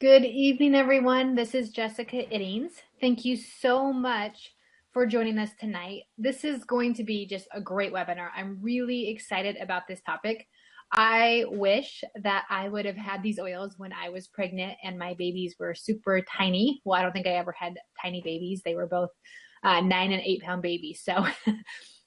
Good evening, everyone. This is Jessica Ittings. Thank you so much for joining us tonight. This is going to be just a great webinar. I'm really excited about this topic. I wish that I would have had these oils when I was pregnant and my babies were super tiny. Well, I don't think I ever had tiny babies. They were both 9 and 8 pound babies. So,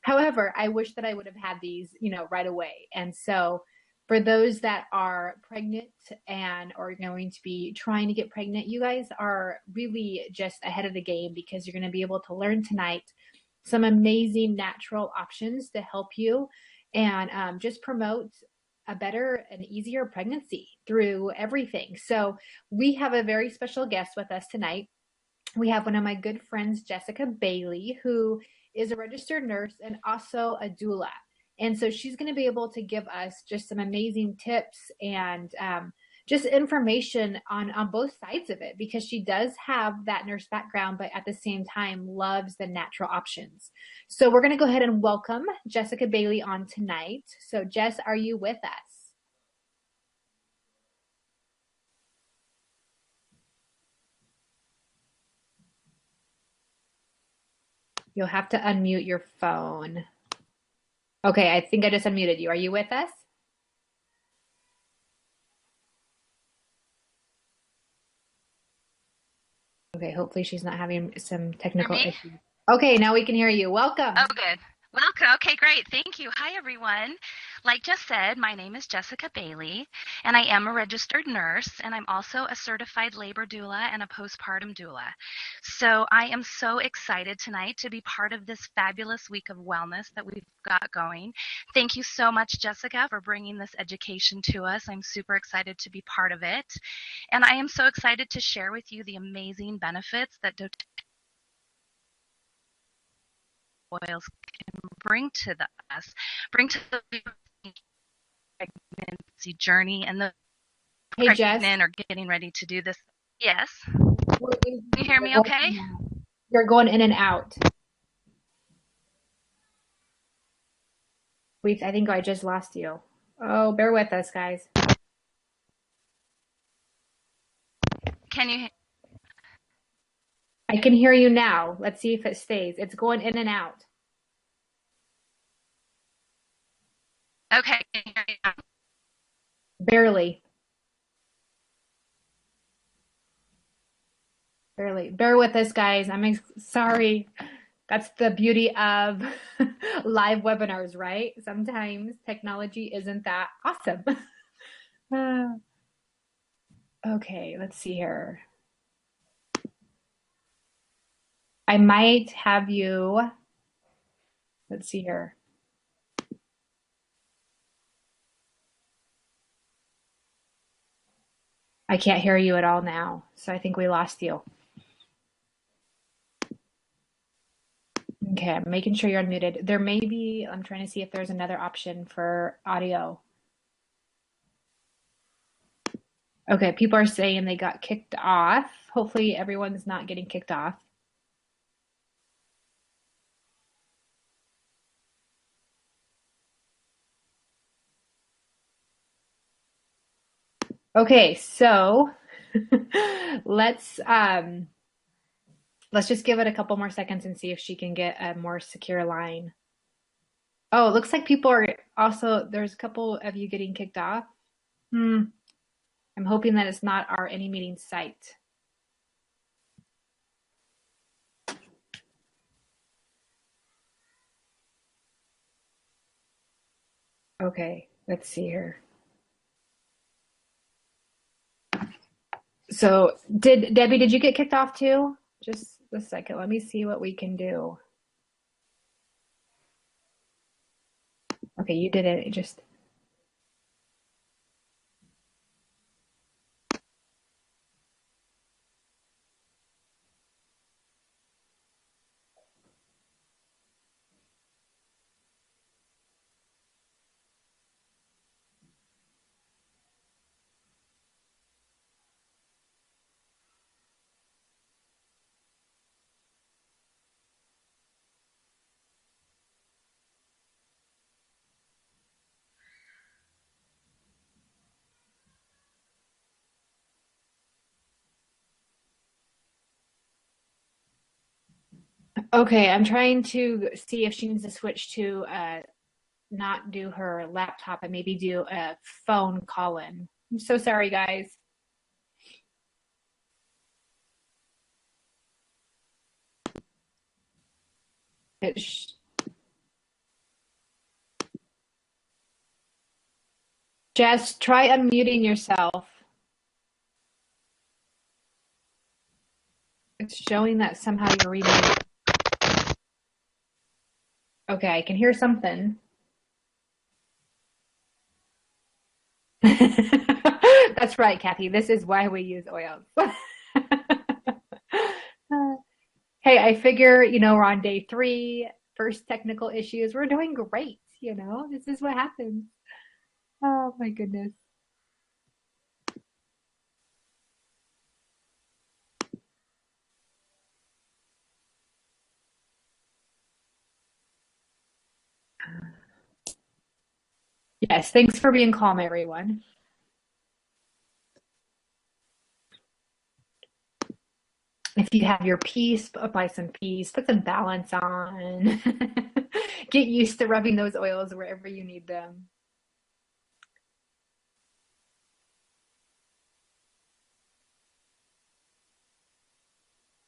however, I wish that I would have had these, right away. And so, for those that are pregnant and are going to be trying to get pregnant, you guys are really just ahead of the game because you're going to be able to learn tonight some amazing natural options to help you and just promote a better and easier pregnancy through everything. So we have a very special guest with us tonight. We have one of my good friends, Jessica Bailey, who is a registered nurse and also a doula. And so she's going to be able to give us just some amazing tips and just information on both sides of it, because she does have that nurse background, but at the same time loves the natural options. So we're going to go ahead and welcome Jessica Bailey on tonight. So Jess, are you with us? You'll have to unmute your phone. Okay, I think I just unmuted you. Are you with us? Okay, hopefully she's not having some Hear technical me? issues. Okay, now we can hear you. Welcome. Oh, good. Welcome. Okay, great. Thank you. Hi, everyone. Like Jess said, my name is Jessica Bailey, and I am a registered nurse, and I'm also a certified labor doula and a postpartum doula. So I am so excited tonight to be part of this fabulous week of wellness that we've got going. Thank you so much, Jessica, for bringing this education to us. I'm super excited to be part of it, and I am so excited to share with you the amazing benefits that oils can bring to the pregnancy journey and the Hey, Jess. pregnant or getting ready to do this. Yes. We're losing Can you you. hear me okay? You're going in and out. I think I just lost you. Oh, bear with us, guys. Can you? I can hear you now. Let's see if it stays. It's going in and out. Okay. Can you hear me now? Barely. Barely. Bear with us, guys. I'm sorry. That's the beauty of live webinars, right? Sometimes technology isn't that awesome. Okay, let's see here. I might have you, let's see here. I can't hear you at all now, so I think we lost you. Okay, I'm making sure you're unmuted. There may be, I'm trying to see if there's another option for audio. Okay, people are saying they got kicked off. Hopefully everyone's not getting kicked off. Okay, so let's just give it a couple more seconds and see if she can get a more secure line. Oh, it looks like people are also, there's a couple of you getting kicked off. I'm hoping that it's not our Any Meeting site. Okay, let's see here. So Debbie, did you get kicked off too? Just a second. Let me see what we can do. Okay, you did it. Just Okay, I'm trying to see if she needs to switch to not do her laptop and maybe do a phone call in. I'm so sorry, guys. It's, Jess, try unmuting yourself. It's showing that somehow you're reading. Okay, I can hear something. That's right, Kathy. This is why we use oils. Hey, I figure, we're on day three, first technical issues. We're doing great, This is what happens. Oh my goodness. Yes, thanks for being calm, everyone. If you have your peace, apply some peace, put some balance on. Get used to rubbing those oils wherever you need them.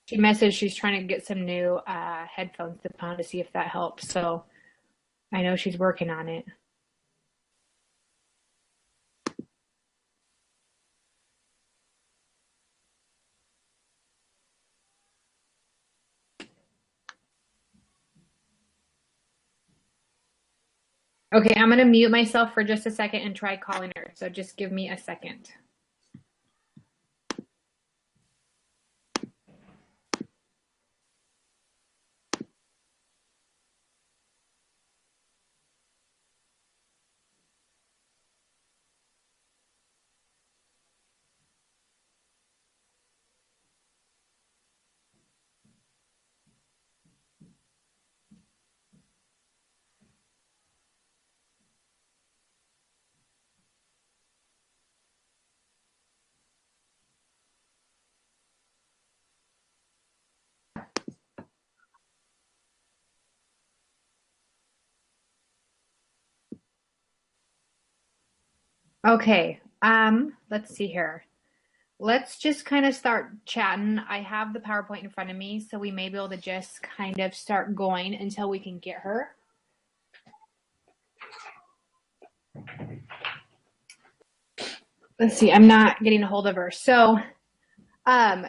She messaged she's trying to get some new headphones to put on to see if that helps. So I know she's working on it. Okay, I'm going to mute myself for just a second and try calling her. So just give me a second. Okay, let's see here. Let's just kind of start chatting. I have the PowerPoint in front of me, so we may be able to just kind of start going until we can get her. Let's see, I'm not getting a hold of her. So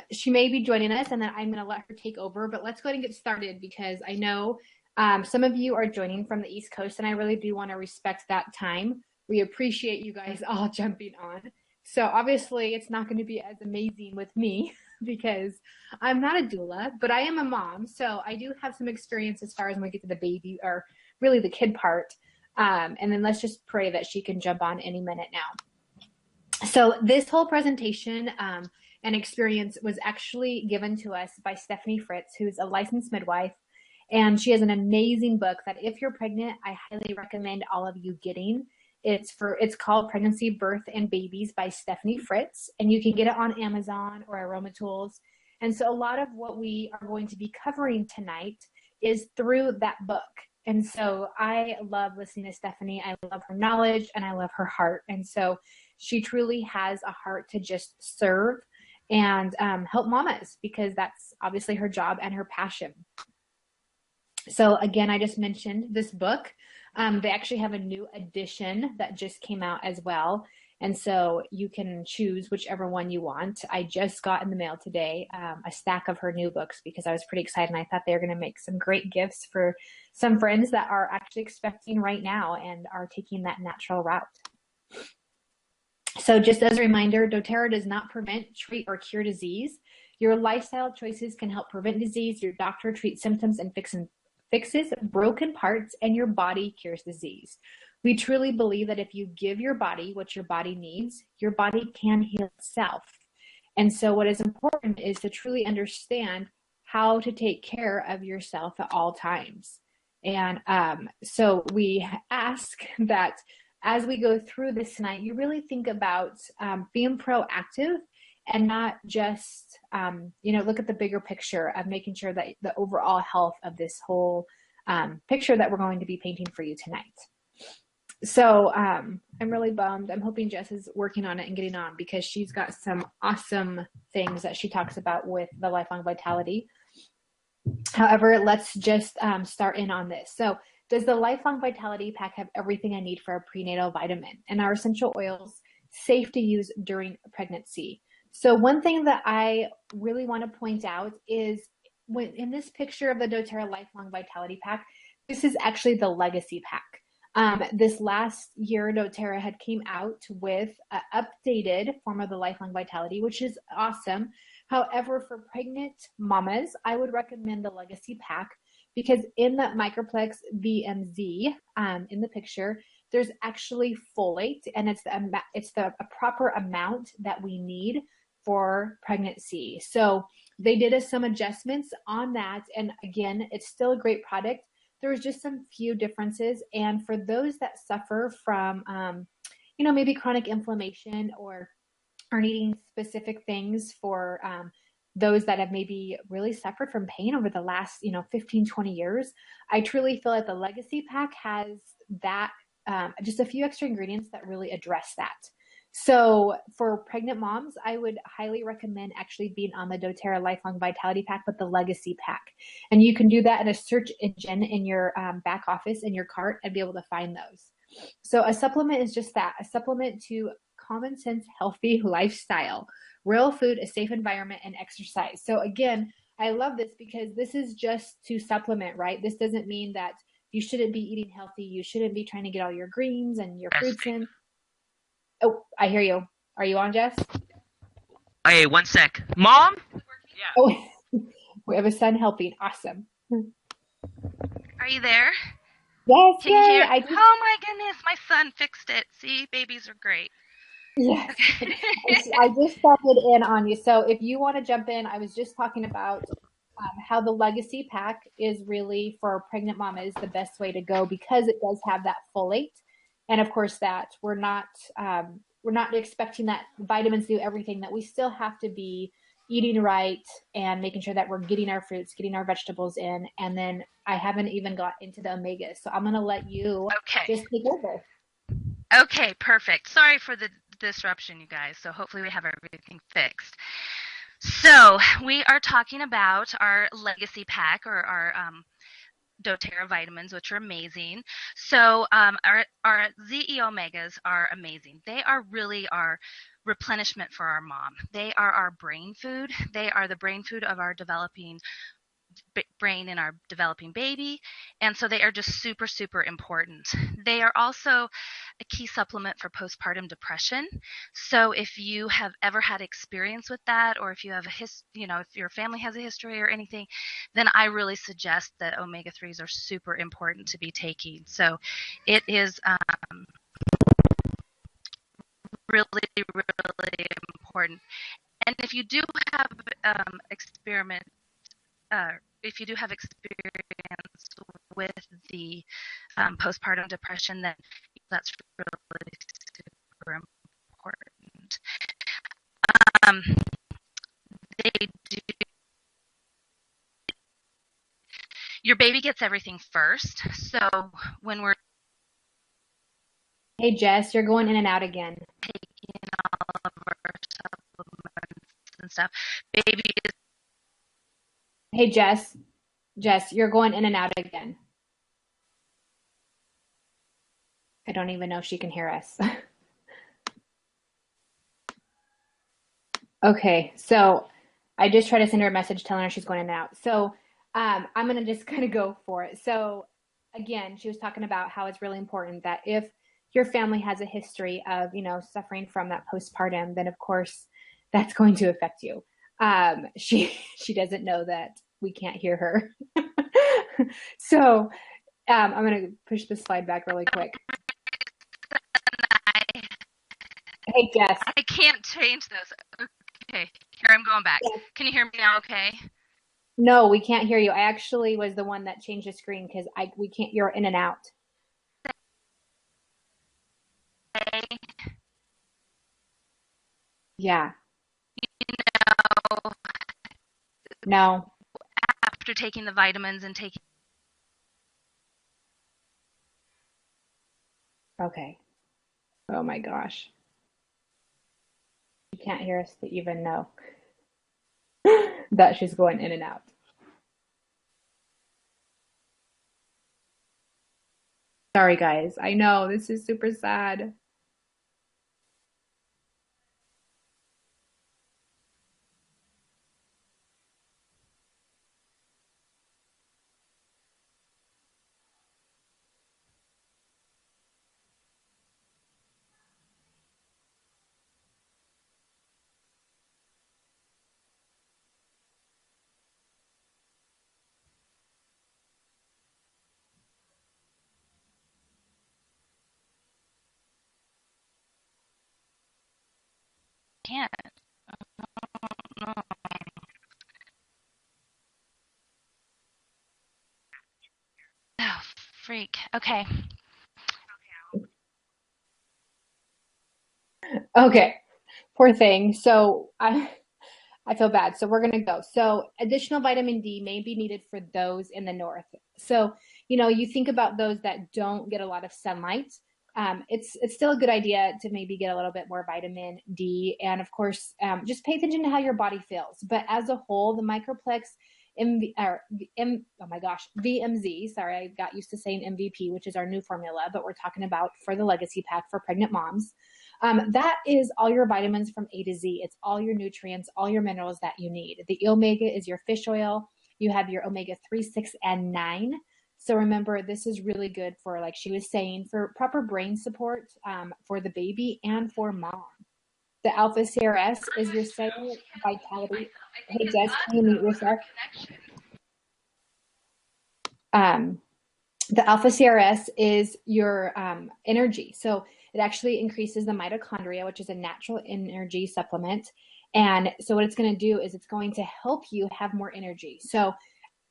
she may be joining us, and then I'm going to let her take over. But let's go ahead and get started because I know some of you are joining from the East Coast, and I really do want to respect that time. We appreciate you guys all jumping on. So obviously, it's not going to be as amazing with me because I'm not a doula, but I am a mom. So I do have some experience as far as when we get to the baby or really the kid part. And then let's just pray that she can jump on any minute now. So this whole presentation and experience was actually given to us by Stephanie Fritz, who's a licensed midwife. And she has an amazing book that if you're pregnant, I highly recommend all of you getting. It's called Pregnancy, Birth, and Babies by Stephanie Fritz, and you can get it on Amazon or Aroma Tools. And so a lot of what we are going to be covering tonight is through that book. And so I love listening to Stephanie. I love her knowledge and I love her heart. And so she truly has a heart to just serve and help mamas because that's obviously her job and her passion. So again, I just mentioned this book. They actually have a new edition that just came out as well. And so you can choose whichever one you want. I just got in the mail today a stack of her new books because I was pretty excited and I thought they were going to make some great gifts for some friends that are actually expecting right now and are taking that natural route. So just as a reminder, doTERRA does not prevent, treat, or cure disease. Your lifestyle choices can help prevent disease. Your doctor treats symptoms and fixes broken parts, and your body cures disease. We truly believe that if you give your body what your body needs, your body can heal itself. And so what is important is to truly understand how to take care of yourself at all times. And so we ask that as we go through this tonight, you really think about being proactive and not just, look at the bigger picture of making sure that the overall health of this whole picture that we're going to be painting for you tonight. So I'm really bummed. I'm hoping Jess is working on it and getting on, because she's got some awesome things that she talks about with the Lifelong Vitality. However, let's just start in on this. So does the Lifelong Vitality Pack have everything I need for a prenatal vitamin and our essential oils safe to use during pregnancy? So one thing that I really want to point out is, when in this picture of the doTERRA Lifelong Vitality Pack, this is actually the Legacy Pack. This last year, doTERRA had came out with an updated form of the Lifelong Vitality, which is awesome. However, for pregnant mamas, I would recommend the Legacy Pack, because in that Microplex VMZ in the picture, there's actually folate, and it's the proper amount that we need for pregnancy. So they did some adjustments on that, and again, it's still a great product. There's just some few differences, and for those that suffer from, maybe chronic inflammation or are needing specific things for those that have maybe really suffered from pain over the last, 15, 20 years, I truly feel like the Legacy Pack has that, just a few extra ingredients that really address that. So for pregnant moms, I would highly recommend actually being on the doTERRA Lifelong Vitality Pack with the Legacy Pack. And you can do that in a search engine in your back office in your cart and be able to find those. So a supplement is just that, a supplement to common sense, healthy lifestyle, real food, a safe environment, and exercise. So again, I love this because this is just to supplement, right? This doesn't mean that you shouldn't be eating healthy. You shouldn't be trying to get all your greens and your fruits in. Oh, I hear you. Are you on, Jess? Hey, 1 sec. Mom? Yeah. Oh, we have a son helping. Awesome. Are you there? Yes, Can you hear? I Oh my goodness, my son fixed it. See, babies are great. Yes. I just started in on you. So if you want to jump in, I was just talking about how the Legacy Pack is really for pregnant mamas the best way to go, because it does have that folate. And of course that we're not expecting that vitamins do everything, that we still have to be eating right and making sure that we're getting our fruits, getting our vegetables in. And then I haven't even got into the omegas. So I'm going to let you just take over. Okay, perfect. Sorry for the disruption, you guys. So hopefully we have everything fixed. So we are talking about our Legacy Pack, or our doTERRA vitamins, which are amazing. So our ZE Omegas are amazing. They are really our replenishment for our mom. They are our brain food. They are the brain food of our developing brain in our developing baby, and so they are just super, super important. They are also a key supplement for postpartum depression. So if you have ever had experience with that, or if you have if your family has a history or anything, then I really suggest that omega-3s are super important to be taking. So it is really, really important. And if you do have if you do have experience with the postpartum depression, then that's really super important. They do. Your baby gets everything first. So when we're Hey, Jess, you're going in and out again. taking all of our supplements and stuff, baby is. Hey, Jess, you're going in and out again. I don't even know if she can hear us. Okay, so I just tried to send her a message telling her she's going in and out. So I'm going to just kind of go for it. So again, she was talking about how it's really important that if your family has a history of, suffering from that postpartum, then of course that's going to affect you. She doesn't know that we can't hear her. So I'm going to push the slide back really quick. Hey, Jess. I can't change those. Okay, here I'm going back. Yes. Can you hear me now okay? No, we can't hear you. I actually was the one that changed the screen because we can't, you're in and out. Yeah. No. After taking the vitamins and taking. Okay. Oh my gosh. You can't hear us to even know that she's going in and out. Sorry, guys. I know this is super sad. Can't. No. Oh, freak. Okay. Okay. Poor thing. So I feel bad. So we're going to go. So additional vitamin D may be needed for those in the north. So, you think about those that don't get a lot of sunlight. It's still a good idea to maybe get a little bit more vitamin D. And of course, just pay attention to how your body feels. But as a whole, the microplex oh my gosh, VMZ, sorry, I got used to saying MVP, which is our new formula, but we're talking about for the legacy pack for pregnant moms. That is all your vitamins from A to Z. It's all your nutrients, all your minerals that you need. The omega is your fish oil. You have your omega 3, 6, and 9. So remember, this is really good for, like she was saying, for proper brain support for the baby and for mom. The alpha CRS is your cellular vitality. Hey, Jess, can you mute yourself? Um, the alpha CRS is your energy. So it actually increases the mitochondria, which is a natural energy supplement. And so what it's going to do is it's going to help you have more energy. So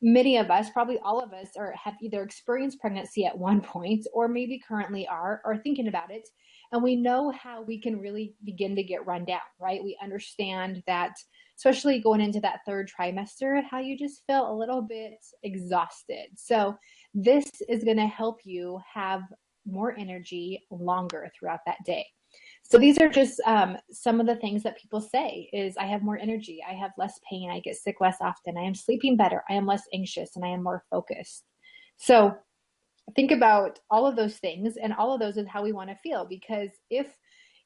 many of us, probably all of us, have either experienced pregnancy at one point or maybe currently are or thinking about it. And we know how we can really begin to get run down, right? We understand that, especially going into that third trimester, how you just feel a little bit exhausted. So this is going to help you have more energy longer throughout that day. So these are just some of the things that people say is I have more energy, I have less pain, I get sick less often, I am sleeping better, I am less anxious, and I am more focused. So think about all of those things, and all of those is how we want to feel, because if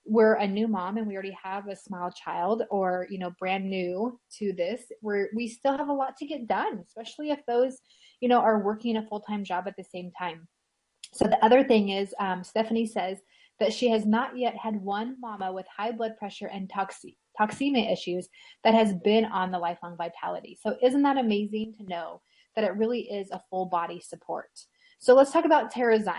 we're a new mom and we already have a small child or, brand new to this, we still have a lot to get done, especially if those, are working a full-time job at the same time. So the other thing is, Stephanie says that she has not yet had one mama with high blood pressure and toxemia issues that has been on the lifelong vitality. So isn't that amazing to know that it really is a full body support? So let's talk about Terrazyme.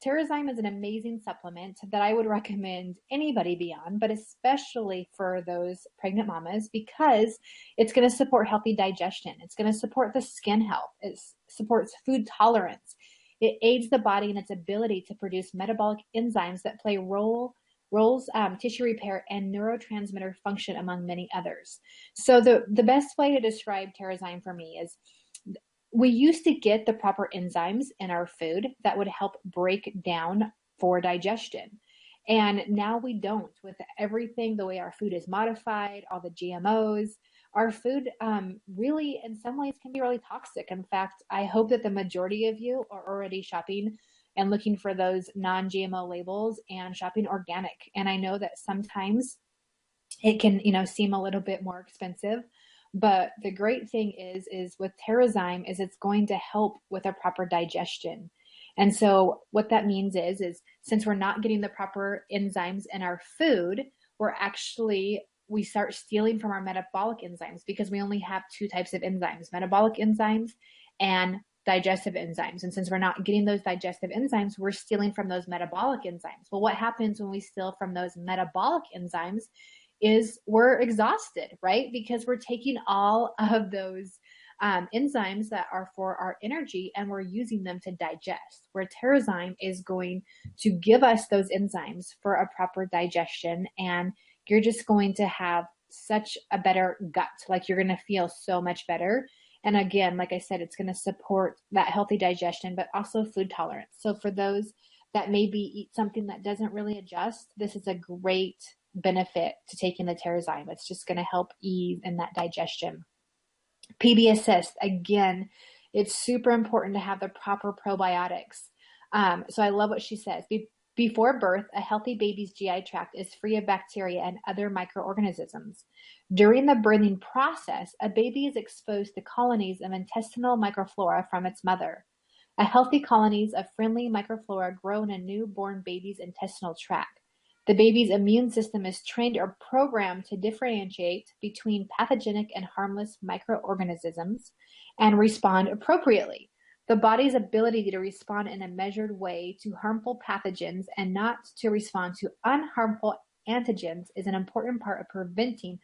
Terrazyme is an amazing supplement that I would recommend anybody be on, but especially for those pregnant mamas, because it's going to support healthy digestion. It's going to support the skin health. It supports food tolerance. It aids the body in its ability to produce metabolic enzymes that play roles, tissue repair, and neurotransmitter function, among many others. So the best way to describe Terrazyme for me is we used to get the proper enzymes in our food that would help break down for digestion. And now we don't, with everything, the way our food is modified, all the GMOs. Our food really, in some ways, can be really toxic. In fact, I hope that the majority of you are already shopping and looking for those non-GMO labels and shopping organic. And I know that sometimes it can, seem a little bit more expensive. But the great thing is with Terrazyme is it's going to help with a proper digestion. And so what that means is since we're not getting the proper enzymes in our food, we start stealing from our metabolic enzymes, because we only have two types of enzymes, metabolic enzymes and digestive enzymes. And since we're not getting those digestive enzymes, we're stealing from those metabolic enzymes. Well, what happens when we steal from those metabolic enzymes is we're exhausted, right? Because we're taking all of those enzymes that are for our energy and we're using them to digest, where Terrazyme is going to give us those enzymes for a proper digestion, and you're just going to have such a better gut. Like you're going to feel so much better. And again, like I said, it's going to support that healthy digestion, but also food tolerance. So for those that maybe eat something that doesn't really adjust, this is a great benefit to taking the Terrazyme. It's just going to help ease in that digestion. PB Assist, again, it's super important to have the proper probiotics. So I love what she says. Before birth, a healthy baby's GI tract is free of bacteria and other microorganisms. During the birthing process, a baby is exposed to colonies of intestinal microflora from its mother. A healthy colonies of friendly microflora grow in a newborn baby's intestinal tract. The baby's immune system is trained or programmed to differentiate between pathogenic and harmless microorganisms and respond appropriately. The body's ability to respond in a measured way to harmful pathogens and not to respond to unharmful antigens is an important part of preventing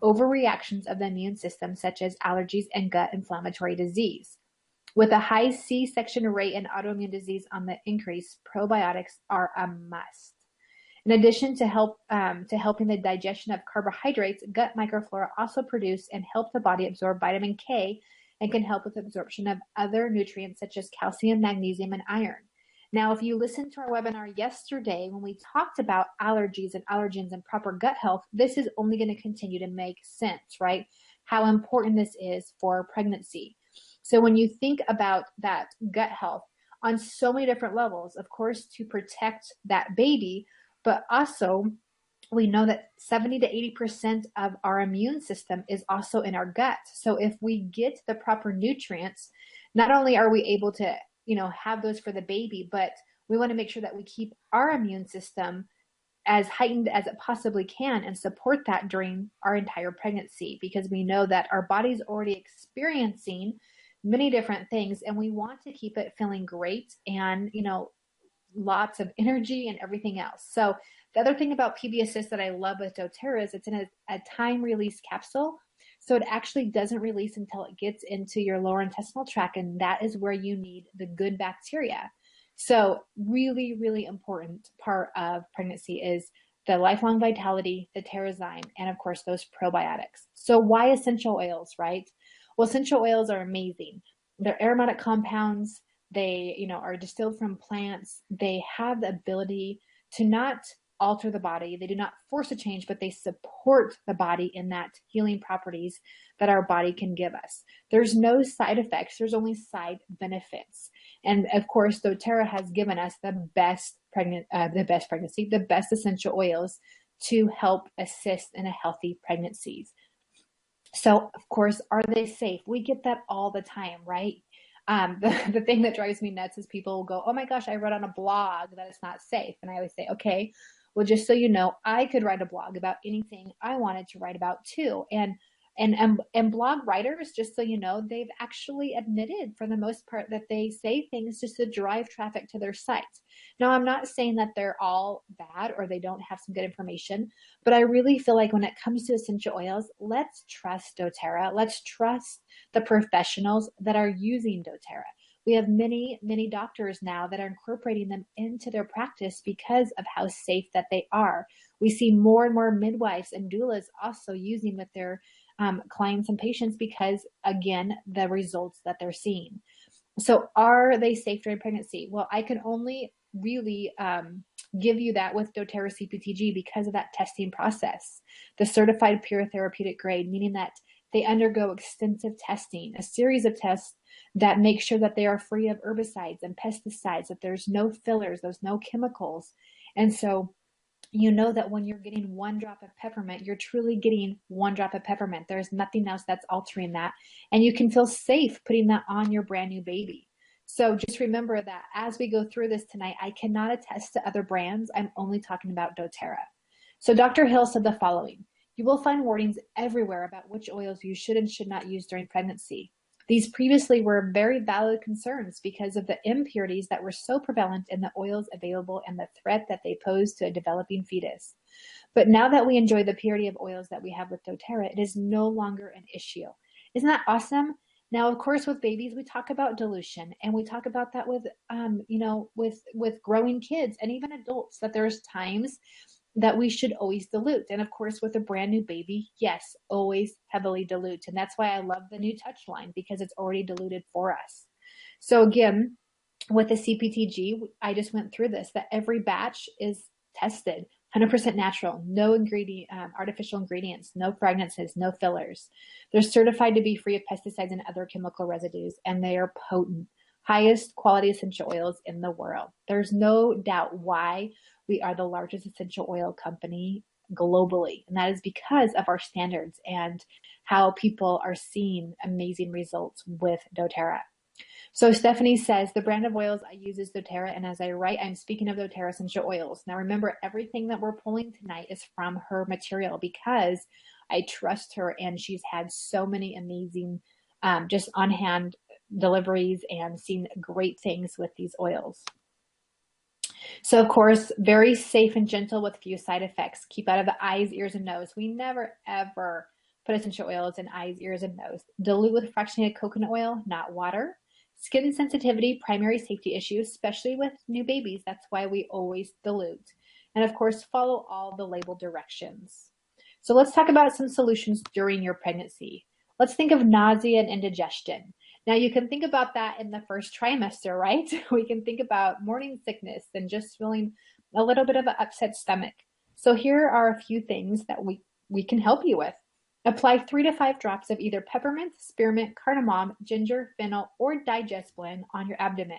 overreactions of the immune system, such as allergies and gut inflammatory disease. With a high C-section rate in autoimmune disease on the increase, probiotics are a must. In addition to helping the digestion of carbohydrates, gut microflora also produce and help the body absorb vitamin K and can help with absorption of other nutrients such as calcium, magnesium, and iron. Now, if you listened to our webinar yesterday when we talked about allergies and allergens and proper gut health, this is only going to continue to make sense, right? How important this is for pregnancy. So when you think about that gut health on so many different levels, of course, to protect that baby, but also we know that 70 to 80% of our immune system is also in our gut. So if we get the proper nutrients, not only are we able to, have those for the baby, but we want to make sure that we keep our immune system as heightened as it possibly can and support that during our entire pregnancy, because we know that our body's already experiencing many different things and we want to keep it feeling great and, lots of energy and everything else. So the other thing about PB Assist that I love with doTERRA is it's in a time release capsule. So it actually doesn't release until it gets into your lower intestinal tract. And that is where you need the good bacteria. So really, really important part of pregnancy is the lifelong vitality, the Terrazyme, and of course those probiotics. So why essential oils, right? Well, essential oils are amazing. They're aromatic compounds. They, are distilled from plants. They have the ability to not alter the body. They do not force a change, but they support the body in that healing properties that our body can give us. There's no side effects. There's only side benefits. And of course, doTERRA has given us the best pregnancy, the best essential oils to help assist in a healthy pregnancies. So of course, are they safe? We get that all the time, right? The thing that drives me nuts is people will go, oh my gosh, I read on a blog that it's not safe. And I always say, okay, well, just so you know, I could write a blog about anything I wanted to write about too. And blog writers, just so you know, they've actually admitted for the most part that they say things just to drive traffic to their sites. Now, I'm not saying that they're all bad or they don't have some good information, but I really feel like when it comes to essential oils, let's trust doTERRA. Let's trust the professionals that are using doTERRA. We have many, many doctors now that are incorporating them into their practice because of how safe that they are. We see more and more midwives and doulas also using with their clients and patients because, again, the results that they're seeing. So are they safe during pregnancy? Well, I can only really give you that with doTERRA CPTG because of that testing process. The certified pure therapeutic grade, meaning that they undergo extensive testing, a series of tests that make sure that they are free of herbicides and pesticides, that there's no fillers, there's no chemicals. And so you know that when you're getting 1 drop of peppermint, you're truly getting 1 drop of peppermint. There's nothing else that's altering that. And you can feel safe putting that on your brand new baby. So just remember that as we go through this tonight, I cannot attest to other brands. I'm only talking about doTERRA. So Dr. Hill said the following: you will find warnings everywhere about which oils you should and should not use during pregnancy. These previously were very valid concerns because of the impurities that were so prevalent in the oils available and the threat that they pose to a developing fetus. But now that we enjoy the purity of oils that we have with doTERRA, it is no longer an issue. Isn't that awesome? Now, of course, with babies, we talk about dilution, and we talk about that with, with growing kids and even adults, that there's times that we should always dilute. And of course, with a brand new baby, yes, always heavily dilute. And that's why I love the new touch line, because it's already diluted for us. So again, with the CPTG, I just went through this, that every batch is tested 100% natural, no artificial ingredients, no fragrances, no fillers. They're certified to be free of pesticides and other chemical residues, and they are potent, highest quality essential oils in the world. There's no doubt why we are the largest essential oil company globally, and that is because of our standards and how people are seeing amazing results with doTERRA. So Stephanie says, the brand of oils I use is doTERRA, and as I write, I'm speaking of doTERRA essential oils. Now remember, everything that we're pulling tonight is from her material because I trust her, and she's had so many amazing just on-hand deliveries and seen great things with these oils. So of course, very safe and gentle with few side effects. Keep out of the eyes, ears, and nose. We never, ever put essential oils in eyes, ears, and nose. Dilute with fractionated coconut oil, not water. Skin sensitivity, primary safety issues, especially with new babies. That's why we always dilute. And of course, follow all the label directions. So let's talk about some solutions during your pregnancy. Let's think of nausea and indigestion. Now you can think about that in the first trimester, right? We can think about morning sickness and just feeling a little bit of an upset stomach. So here are a few things that we can help you with. Apply 3 to 5 drops of either peppermint, spearmint, cardamom, ginger, fennel, or digest blend on your abdomen.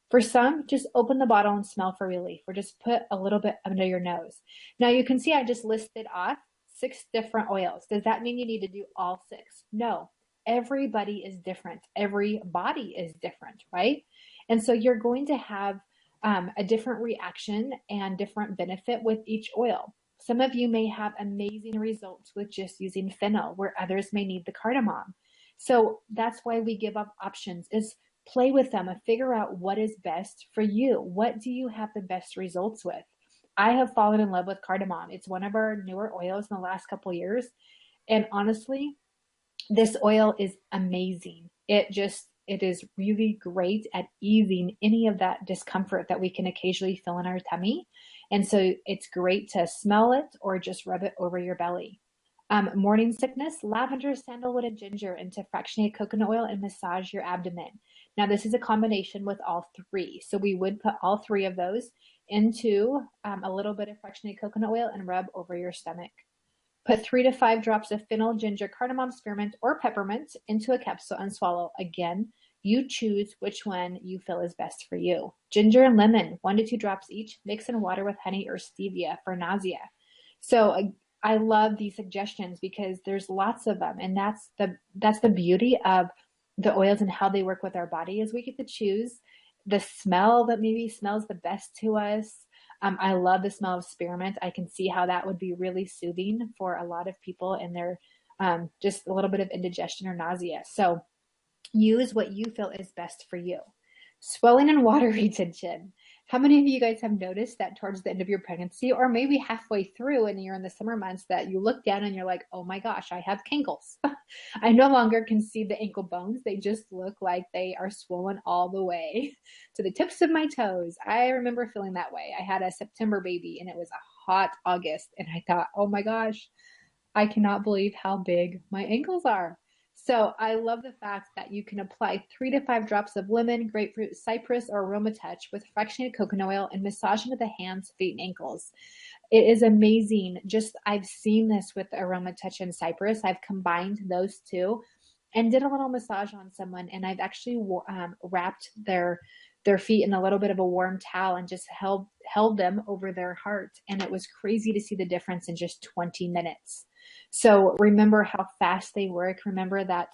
For some, just open the bottle and smell for relief, or just put a little bit under your nose. Now you can see I just listed off 6 different oils. Does that mean you need to do all 6? No. Everybody is different. Every body is different, right? And so you're going to have a different reaction and different benefit with each oil. Some of you may have amazing results with just using fennel, where others may need the cardamom. So that's why we give up options, is play with them and figure out what is best for you. What do you have the best results with? I have fallen in love with cardamom. It's one of our newer oils in the last couple of years. And honestly, this oil is amazing. It is really great at easing any of that discomfort that we can occasionally feel in our tummy. And so it's great to smell it or just rub it over your belly. Morning sickness, lavender, sandalwood, and ginger into fractionated coconut oil and massage your abdomen. Now this is a combination with all 3. So we would put all 3 of those into a little bit of fractionated coconut oil and rub over your stomach. Put 3 to 5 drops of fennel, ginger, cardamom, spearmint, or peppermint into a capsule and swallow. Again, you choose which one you feel is best for you. Ginger and lemon, 1 to 2 drops each. Mix in water with honey or stevia for nausea. So I love these suggestions because there's lots of them, and that's the beauty of the oils and how they work with our body, is we get to choose the smell that maybe smells the best to us. I love the smell of spearmint. I can see how that would be really soothing for a lot of people in their just a little bit of indigestion or nausea. So use what you feel is best for you. Swelling and water retention. How many of you guys have noticed that towards the end of your pregnancy, or maybe halfway through and you're in the summer months, that you look down and you're like, oh my gosh, I have cankles. I no longer can see the ankle bones. They just look like they are swollen all the way to the tips of my toes. I remember feeling that way. I had a September baby and it was a hot August, and I thought, oh my gosh, I cannot believe how big my ankles are. So I love the fact that you can apply 3 to 5 drops of lemon, grapefruit, cypress, or aroma touch with fractionated coconut oil and massage into the hands, feet, and ankles. It is amazing. I've seen this with aroma touch and cypress. I've combined those 2 and did a little massage on someone, and I've actually wrapped their feet in a little bit of a warm towel and just held them over their heart. And it was crazy to see the difference in just 20 minutes. So remember how fast they work. Remember that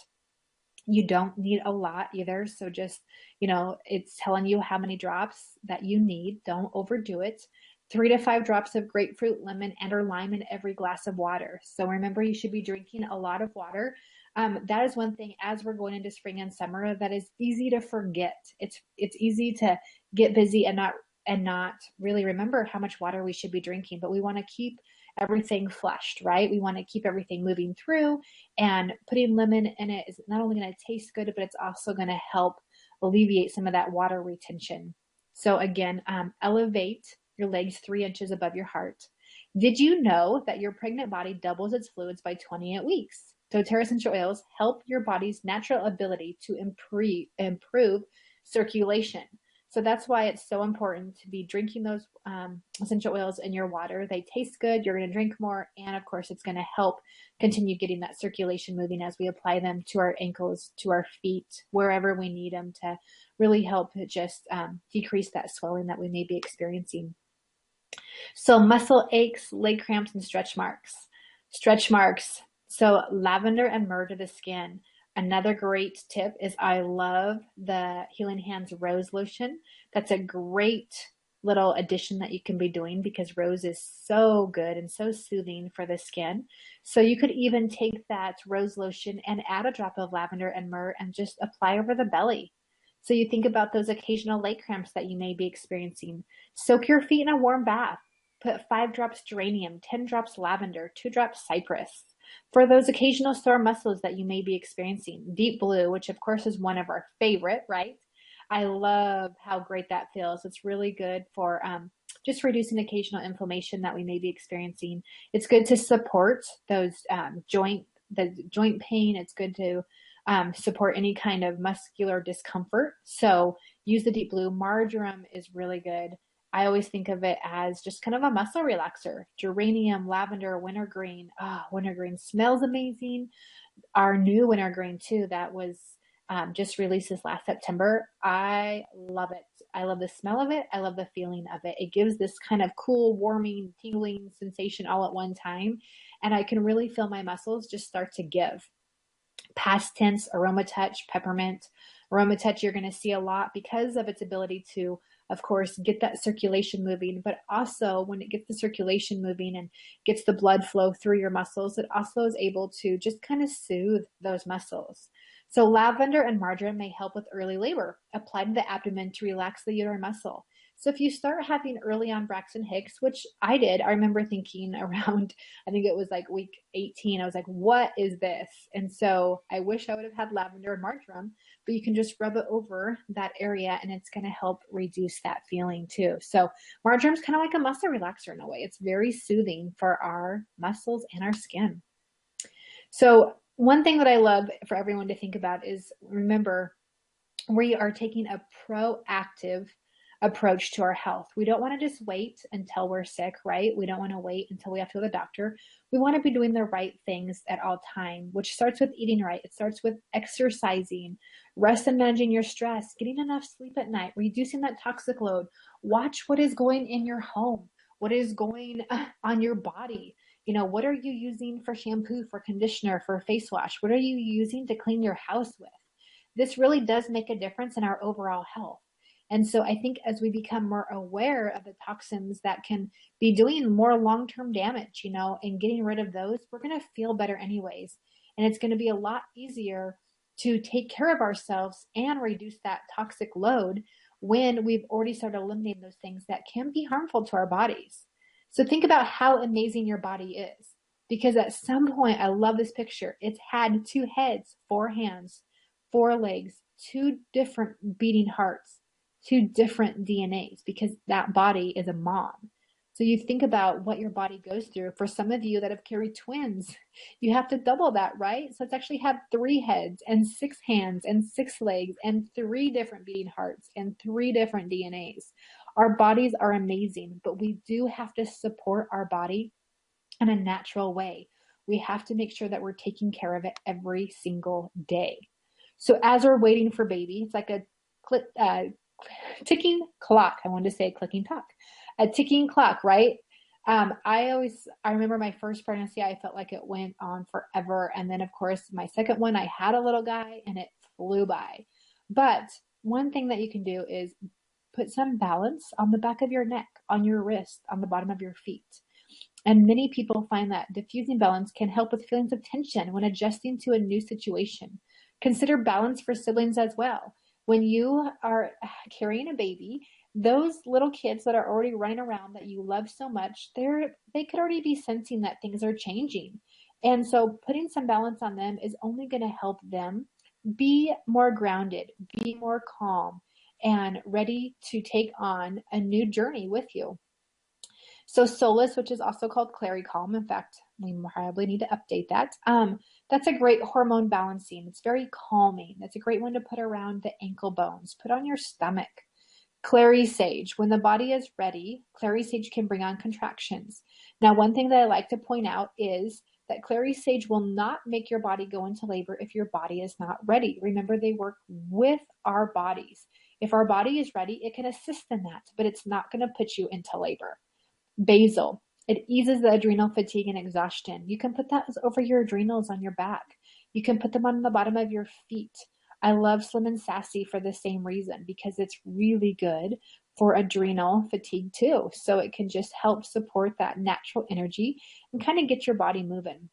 you don't need a lot either. So just, it's telling you how many drops that you need. Don't overdo it. 3 to 5 drops of grapefruit, lemon, and or lime in every glass of water. So remember, you should be drinking a lot of water. That is one thing as we're going into spring and summer that is easy to forget. It's easy to get busy and not really remember how much water we should be drinking, but we want to keep everything flushed, right? We want to keep everything moving through, and putting lemon in it is not only going to taste good, but it's also going to help alleviate some of that water retention. So again, elevate your legs 3 inches above your heart. Did you know that your pregnant body doubles its fluids by 28 weeks? doTERRA essential oils help your body's natural ability to improve circulation. So that's why it's so important to be drinking those essential oils in your water. They taste good. You're going to drink more. And of course, it's going to help continue getting that circulation moving as we apply them to our ankles, to our feet, wherever we need them to really help just decrease that swelling that we may be experiencing. So muscle aches, leg cramps, and stretch marks. Stretch marks. So lavender and myrrh to the skin. Another great tip is I love the Healing Hands Rose Lotion. That's a great little addition that you can be doing because rose is so good and so soothing for the skin. So you could even take that rose lotion and add a drop of lavender and myrrh and just apply over the belly. So you think about those occasional leg cramps that you may be experiencing. Soak your feet in a warm bath. Put 5 drops geranium, 10 drops lavender, 2 drops cypress. For those occasional sore muscles that you may be experiencing, deep blue, which of course is one of our favorite, right? I love how great that feels. It's really good for just reducing occasional inflammation that we may be experiencing. It's good to support those joint pain. It's good to support any kind of muscular discomfort. So use the deep blue. Marjoram is really good. I always think of it as just kind of a muscle relaxer. Geranium, lavender, wintergreen. Oh, wintergreen smells amazing. Our new wintergreen too, that was just released this last September. I love it. I love the smell of it. I love the feeling of it. It gives this kind of cool, warming, tingling sensation all at one time. And I can really feel my muscles just start to give. Past tense, aroma touch, peppermint. Aroma touch you're going to see a lot because of its ability to, of course, get that circulation moving, but also when it gets the circulation moving and gets the blood flow through your muscles, it also is able to just kind of soothe those muscles. So lavender and marjoram may help with early labor. Apply to the abdomen to relax the uterine muscle. So if you start having early on Braxton Hicks, which I did, I remember thinking around, I think it was like week 18, I was like, what is this? And so I wish I would have had lavender and marjoram, but you can just rub it over that area and it's going to help reduce that feeling too. So marjoram's kind of like a muscle relaxer in a way. It's very soothing for our muscles and our skin. So one thing that I love for everyone to think about is, remember, we are taking a proactive approach to our health. We don't want to just wait until we're sick, right? We don't want to wait until we have to go to the doctor. We want to be doing the right things at all time, which starts with eating right. It starts with exercising, rest and managing your stress, getting enough sleep at night, reducing that toxic load. Watch what is going in your home, what is going on your body. You know, what are you using for shampoo, for conditioner, for face wash? What are you using to clean your house with? This really does make a difference in our overall health. And so I think as we become more aware of the toxins that can be doing more long-term damage, you know, and getting rid of those, we're going to feel better anyways. And it's going to be a lot easier to take care of ourselves and reduce that toxic load when we've already started eliminating those things that can be harmful to our bodies. So think about how amazing your body is, because at some point, I love this picture. It's had 2 heads, 4 hands, 4 legs, 2 different beating hearts, 2 different DNAs, because that body is a mom. So you think about what your body goes through. For some of you that have carried twins, you have to double that, right? So it's actually have 3 heads and 6 hands and 6 legs and 3 different beating hearts and 3 different DNAs. Our bodies are amazing, but we do have to support our body in a natural way. We have to make sure that we're taking care of it every single day. So as we're waiting for baby, it's like a ticking clock. I wanted to say clicking talk. A ticking clock, right? I remember my first pregnancy, I felt like it went on forever. And then of course, my second one, I had a little guy and it flew by. But one thing that you can do is put some balance on the back of your neck, on your wrist, on the bottom of your feet. And many people find that diffusing balance can help with feelings of tension when adjusting to a new situation. Consider balance for siblings as well. When you are carrying a baby, those little kids that are already running around that you love so much, they could already be sensing that things are changing. And so putting some balance on them is only going to help them be more grounded, be more calm, and ready to take on a new journey with you. So Solus, which is also called Clary Calm, in fact, we probably need to update that. That's a great hormone balancing. It's very calming. That's a great one to put around the ankle bones. Put on your stomach. Clary Sage. When the body is ready, Clary Sage can bring on contractions. Now, one thing that I like to point out is that Clary Sage will not make your body go into labor if your body is not ready. Remember, they work with our bodies. If our body is ready, it can assist in that, but it's not going to put you into labor. Basil. It eases the adrenal fatigue and exhaustion. You can put that over your adrenals on your back. You can put them on the bottom of your feet. I love Slim and Sassy for the same reason, because it's really good for adrenal fatigue too. So it can just help support that natural energy and kind of get your body moving.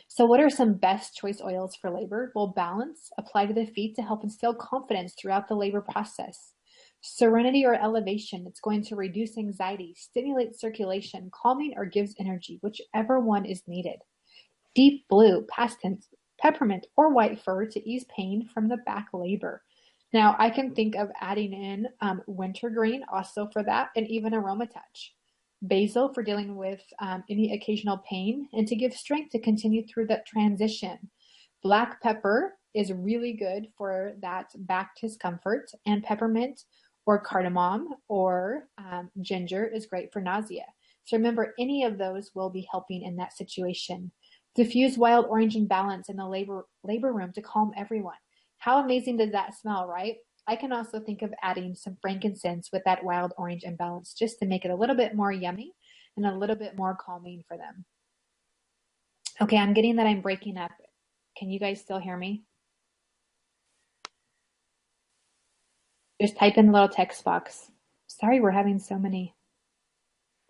So what are some best choice oils for labor? Well, Balance, apply to the feet to help instill confidence throughout the labor process. Serenity or Elevation, it's going to reduce anxiety, stimulate circulation, calming, or gives energy, whichever one is needed. Deep Blue, past tense, Peppermint or White Fir to ease pain from the back labor. Now, I can think of adding in wintergreen also for that, and even Aromatouch. Basil for dealing with any occasional pain and to give strength to continue through that transition. Black pepper is really good for that back discomfort, and peppermint or cardamom or ginger is great for nausea. So remember, any of those will be helping in that situation. Diffuse wild orange and Balance in the labor room to calm everyone. How amazing does that smell, right? I can also think of adding some frankincense with that wild orange and Balance just to make it a little bit more yummy and a little bit more calming for them. Okay, I'm getting that I'm breaking up. Can you guys still hear me? Just type in the little text box. Sorry, we're having so many.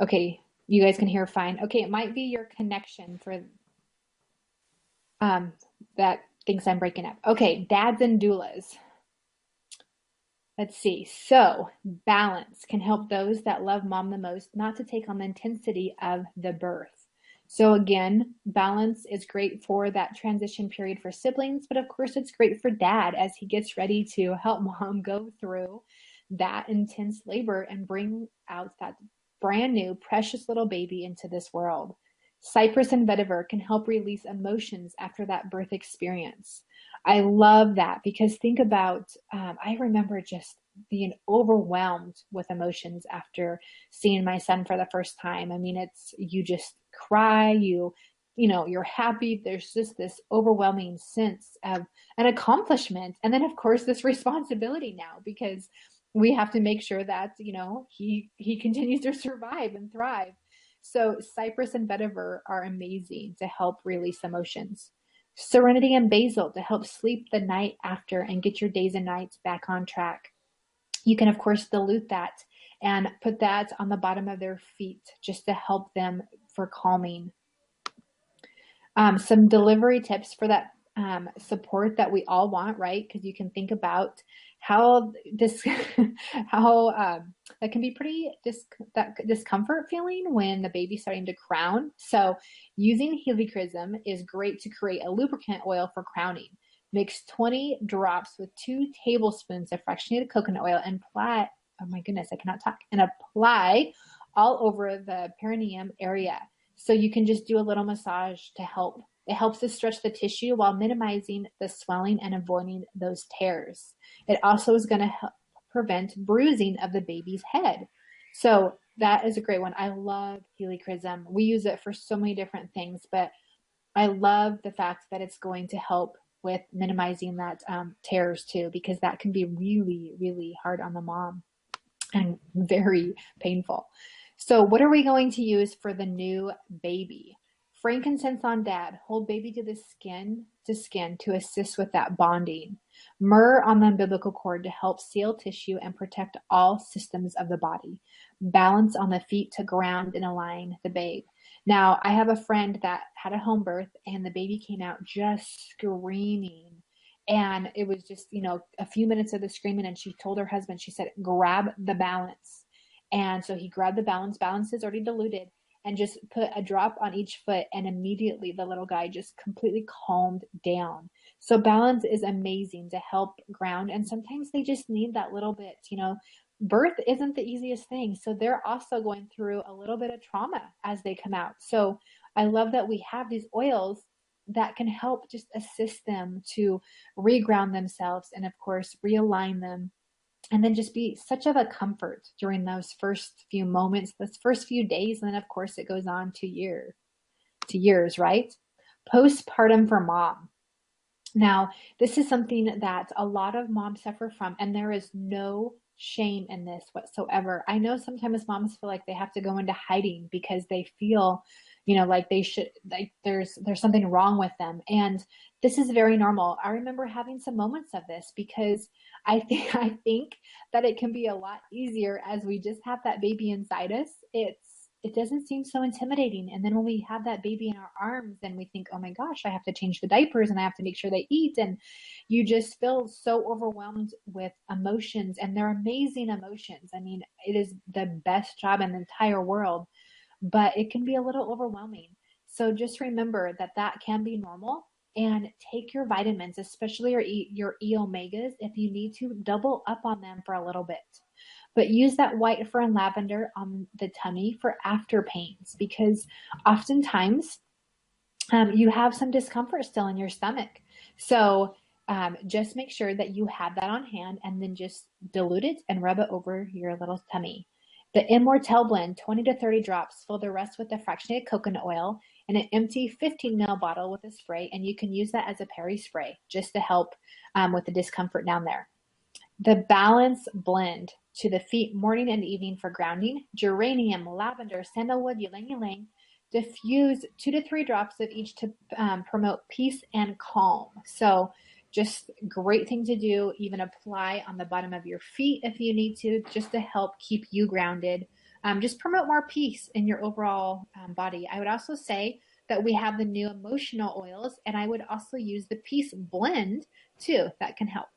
Okay, you guys can hear fine. Okay, it might be your connection for that thinks I'm breaking up. Okay, dads and doulas. Let's see. So Balance can help those that love mom the most not to take on the intensity of the birth. So again, Balance is great for that transition period for siblings, but of course it's great for dad as he gets ready to help mom go through that intense labor and bring out that brand new precious little baby into this world. Cypress and Vetiver can help release emotions after that birth experience. I love that because think about, I remember just being overwhelmed with emotions after seeing my son for the first time. I mean, you just cry, you're happy. There's just this overwhelming sense of an accomplishment. And then of course this responsibility now, because we have to make sure that, he continues to survive and thrive. So Cypress and Vetiver are amazing to help release emotions. Serenity and Basil to help sleep the night after and get your days and nights back on track. You can, of course, dilute that and put that on the bottom of their feet just to help them for calming. Some delivery tips for that support that we all want, right? Because you can think about how this, how that can be pretty that discomfort feeling when the baby's starting to crown. So using helichrysum is great to create a lubricant oil for crowning. Mix 20 drops with 2 tablespoons of fractionated coconut oil and apply, oh my goodness, I cannot talk, and apply all over the perineum area. So you can just do a little massage to help. It helps to stretch the tissue while minimizing the swelling and avoiding those tears. It also is going to help prevent bruising of the baby's head. So that is a great one. I love helichrysum. We use it for so many different things, but I love the fact that it's going to help with minimizing that tears too, because that can be really, really hard on the mom and very painful. So what are we going to use for the new baby? Frankincense on dad, hold baby to the skin to assist with that bonding. Myrrh on the umbilical cord to help seal tissue and protect all systems of the body. Balance on the feet to ground and align the babe. Now, I have a friend that had a home birth and the baby came out just screaming. And it was just, a few minutes of the screaming, and she told her husband, she said, grab the Balance. And so he grabbed the Balance. Balance is already diluted, and just put a drop on each foot, and immediately the little guy just completely calmed down. So Balance is amazing to help ground, and sometimes they just need that little bit, birth isn't the easiest thing. So they're also going through a little bit of trauma as they come out. So I love that we have these oils that can help just assist them to reground themselves and, of course, realign them, and then just be such of a comfort during those first few moments, those first few days. And then, of course, it goes on to years, right? Postpartum for mom. Now, this is something that a lot of moms suffer from, and there is no shame in this whatsoever. I know sometimes moms feel like they have to go into hiding because they feel, like they should, like there's something wrong with them. And this is very normal. I remember having some moments of this because I think that it can be a lot easier as we just have that baby inside us. It doesn't seem so intimidating. And then when we have that baby in our arms and we think, oh my gosh, I have to change the diapers and I have to make sure they eat. And you just feel so overwhelmed with emotions, and they're amazing emotions. I mean, it is the best job in the entire world, but it can be a little overwhelming. So just remember that that can be normal, and take your vitamins, especially your E-omegas. If you need to, double up on them for a little bit. But use that white fern lavender on the tummy for after pains, because oftentimes you have some discomfort still in your stomach. So just make sure that you have that on hand, and then just dilute it and rub it over your little tummy. The Immortelle blend, 20 to 30 drops. Fill the rest with the fractionated coconut oil in an empty 15 ml bottle with a spray, and you can use that as a peri spray just to help with the discomfort down there. The Balance blend to the feet morning and evening for grounding. Geranium, lavender, sandalwood, ylang ylang. Diffuse 2 to 3 drops of each to promote peace and calm. So just great thing to do. Even apply on the bottom of your feet if you need to, just to help keep you grounded. Just promote more peace in your overall body. I would also say that we have the new emotional oils, and I would also use the Peace blend too. That can help.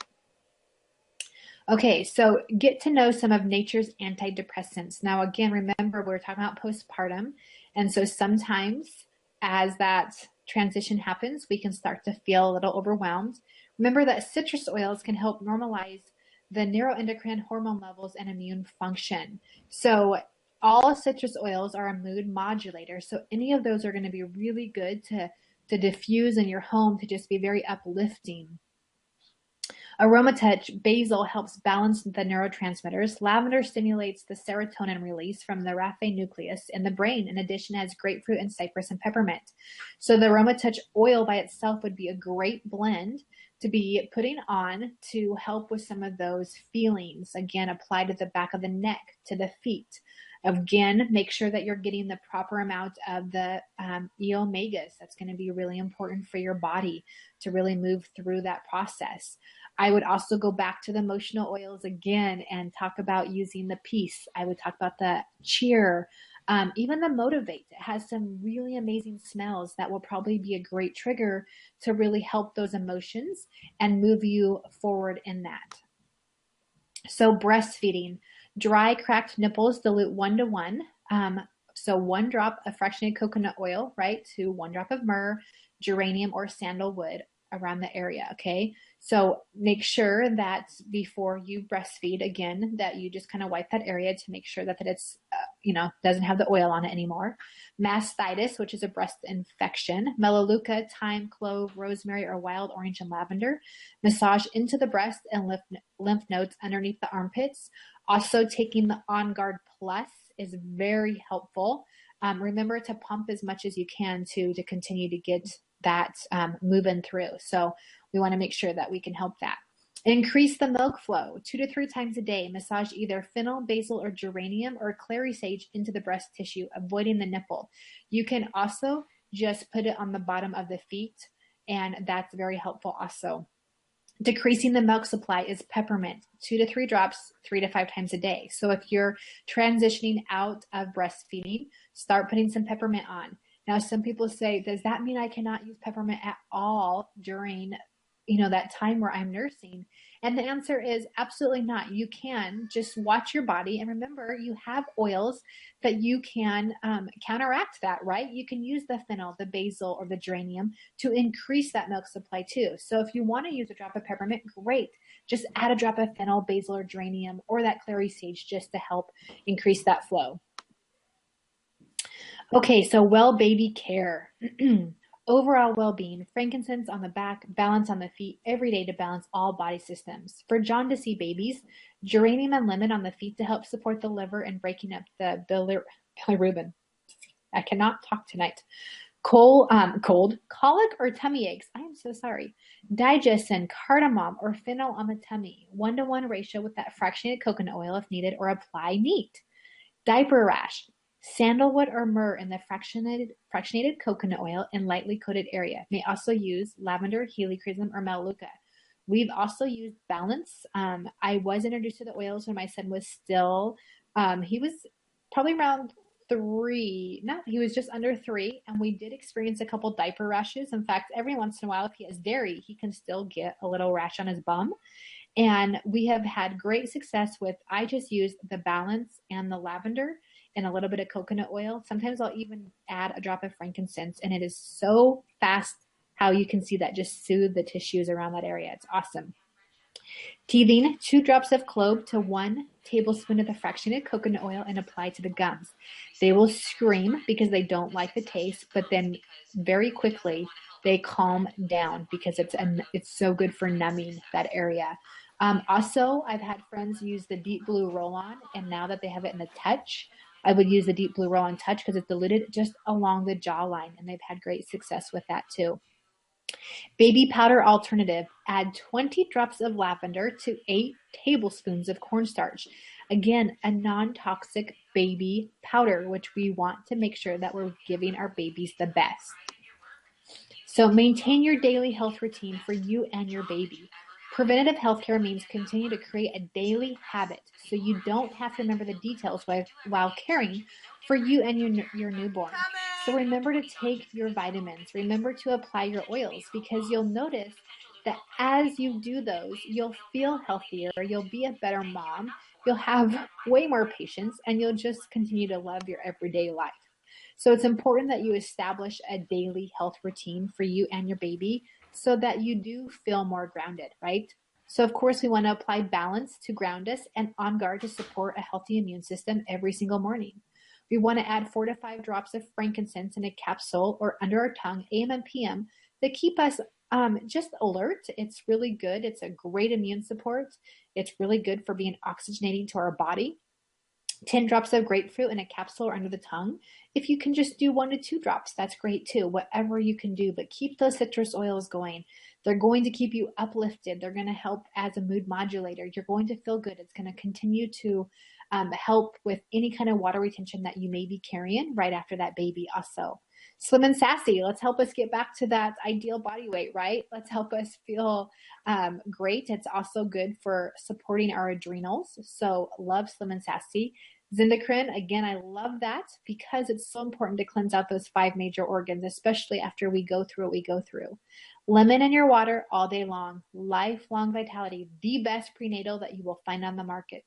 Okay, so get to know some of nature's antidepressants. Now, again, remember we're talking about postpartum. And so sometimes as that transition happens, we can start to feel a little overwhelmed. Remember that citrus oils can help normalize the neuroendocrine hormone levels and immune function. So all citrus oils are a mood modulator. So any of those are going to be really good to diffuse in your home, to just be very uplifting. Aromatouch basil helps balance the neurotransmitters. Lavender stimulates the serotonin release from the raphe nucleus in the brain. In addition, it has grapefruit and cypress and peppermint. So the Aromatouch oil by itself would be a great blend to be putting on to help with some of those feelings. Again, apply to the back of the neck, to the feet. Again, make sure that you're getting the proper amount of the E-omegas. That's going to be really important for your body to really move through that process. I would also go back to the emotional oils again and talk about using the Peace. I would talk about the Cheer, even the Motivate. It has some really amazing smells that will probably be a great trigger to really help those emotions and move you forward in that. So breastfeeding, dry cracked nipples, dilute 1 to 1. So 1 drop of fractionated coconut oil, right, to 1 drop of myrrh, geranium, or sandalwood around the area. Okay. So make sure that before you breastfeed, again, that you just kind of wipe that area to make sure that it's, doesn't have the oil on it anymore. Mastitis, which is a breast infection. Melaleuca, thyme, clove, rosemary, or wild orange and lavender. Massage into the breast and lymph nodes underneath the armpits. Also, taking the On Guard Plus is very helpful. Remember to pump as much as you can to continue to get that moving through. So we want to make sure that we can help that. Increase the milk flow 2 to 3 times a day. Massage either fennel, basil, or geranium or clary sage into the breast tissue, avoiding the nipple. You can also just put it on the bottom of the feet, and that's very helpful also. Decreasing the milk supply is peppermint, 2 to 3 drops, 3 to 5 times a day. So if you're transitioning out of breastfeeding, start putting some peppermint on. Now, some people say, does that mean I cannot use peppermint at all during, that time where I'm nursing? And the answer is absolutely not. You can just watch your body. And remember, you have oils that you can counteract that, right? You can use the fennel, the basil, or the geranium to increase that milk supply too. So if you want to use a drop of peppermint, great. just add a drop of fennel, basil, or geranium, or that clary sage just to help increase that flow. Okay, so well baby care. Overall well-being, frankincense on the back, balance on the feet every day to balance all body systems. For jaundice babies, geranium and lemon on the feet to help support the liver and breaking up the bilirubin. I cannot talk tonight. Cold, colic or tummy aches. I am so sorry. Digestion, cardamom or fennel on the tummy. 1-to-1 ratio with that fractionated coconut oil if needed, or apply neat. Diaper rash. Sandalwood or myrrh in the fractionated coconut oil in lightly coated area. May also use lavender, helichrysum, or melaleuca. We've also used Balance. I was introduced to the oils when my son was still, he was probably around 3. No, he was just under 3, and we did experience a couple diaper rashes. In fact, every once in a while, if he has dairy, he can still get a little rash on his bum. And we have had great success with, I just use the Balance and the lavender and a little bit of coconut oil. Sometimes I'll even add a drop of frankincense, and it is so fast how you can see that just soothe the tissues around that area. It's awesome. Teething, 2 drops of clove to 1 tablespoon of the fractionated coconut oil and apply to the gums. They will scream because they don't like the taste, but then very quickly they calm down because it's so good for numbing that area. Also, I've had friends use the Deep Blue Roll-On, and now that they have it in the Touch, I would use the Deep Blue Roll-On Touch because it's diluted just along the jawline, and they've had great success with that too. Baby powder alternative, add 20 drops of lavender to 8 tablespoons of cornstarch. Again, a non-toxic baby powder, which we want to make sure that we're giving our babies the best. So maintain your daily health routine for you and your baby. Preventative healthcare means continue to create a daily habit so you don't have to remember the details while caring for you and your newborn. So remember to take your vitamins. Remember to apply your oils, because you'll notice that as you do those, you'll feel healthier, you'll be a better mom, you'll have way more patience, and you'll just continue to love your everyday life. So it's important that you establish a daily health routine for you and your baby so that you do feel more grounded, right? So of course we want to apply Balance to ground us and On Guard to support a healthy immune system every single morning. We want to add 4 to 5 drops of frankincense in a capsule or under our tongue, AM and PM, that keep us just alert. It's really good. It's a great immune support. It's really good for being oxygenating to our body. 10 drops of grapefruit in a capsule or under the tongue. If you can just do 1 to 2 drops, that's great too, whatever you can do, but keep those citrus oils going. They're going to keep you uplifted. They're going to help as a mood modulator. You're going to feel good. It's going to continue to help with any kind of water retention that you may be carrying right after that baby also. Slim and Sassy, let's help us get back to that ideal body weight, right? Let's help us feel great. It's also good for supporting our adrenals. So love Slim and Sassy. Zindacrine, again, I love that because it's so important to cleanse out those 5 major organs, especially after we go through what we go through. Lemon in your water all day long. Lifelong Vitality, the best prenatal that you will find on the market.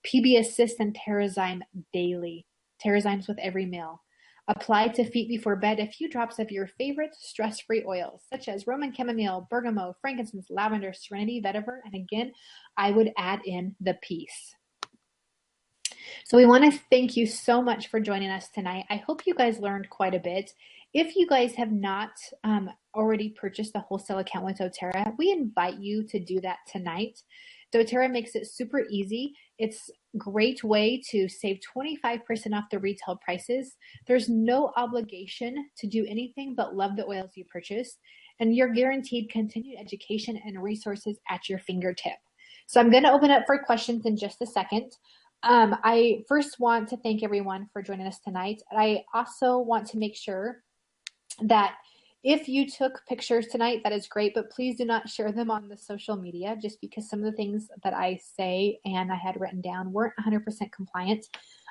PB Assist and Terrazyme daily. Terrazymes with every meal. Apply to feet before bed a few drops of your favorite stress-free oils, such as Roman chamomile, bergamot, frankincense, lavender, serenity, vetiver, and again, I would add in the peace. So we want to thank you so much for joining us tonight. I hope you guys learned quite a bit. If you guys have not already purchased the wholesale account with doTERRA, we invite you to do that tonight. doTERRA makes it super easy. It's a great way to save 25% off the retail prices. There's no obligation to do anything but love the oils you purchase, and you're guaranteed continued education and resources at your fingertip. So I'm going to open up for questions in just a second. I first want to thank everyone for joining us tonight. I also want to make sure that if you took pictures tonight, that is great, but please do not share them on the social media, just because some of the things that I say and I had written down weren't 100% compliant.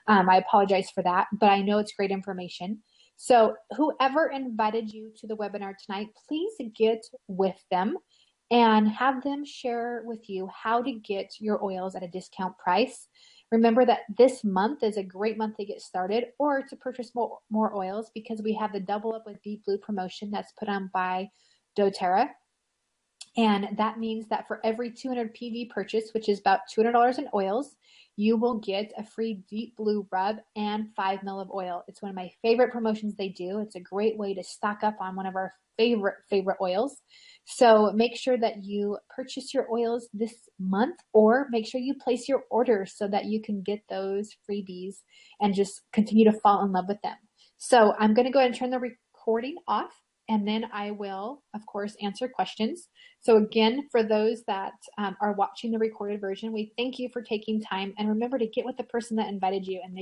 I apologize for that, but I know it's great information. So whoever invited you to the webinar tonight, please get with them and have them share with you how to get your oils at a discount price. Remember that this month is a great month to get started or to purchase more oils, because we have the Double Up with Deep Blue promotion that's put on by doTERRA. And that means that for every 200 PV purchase, which is about $200 in oils, you will get a free deep blue rub and 5 ml of oil. It's one of my favorite promotions they do. It's a great way to stock up on one of our favorite oils. So make sure that you purchase your oils this month, or make sure you place your order so that you can get those freebies and just continue to fall in love with them. So I'm going to go ahead and turn the recording off, and then I will, of course, answer questions. So again, for those that are watching the recorded version, we thank you for taking time, and remember to get with the person that invited you and make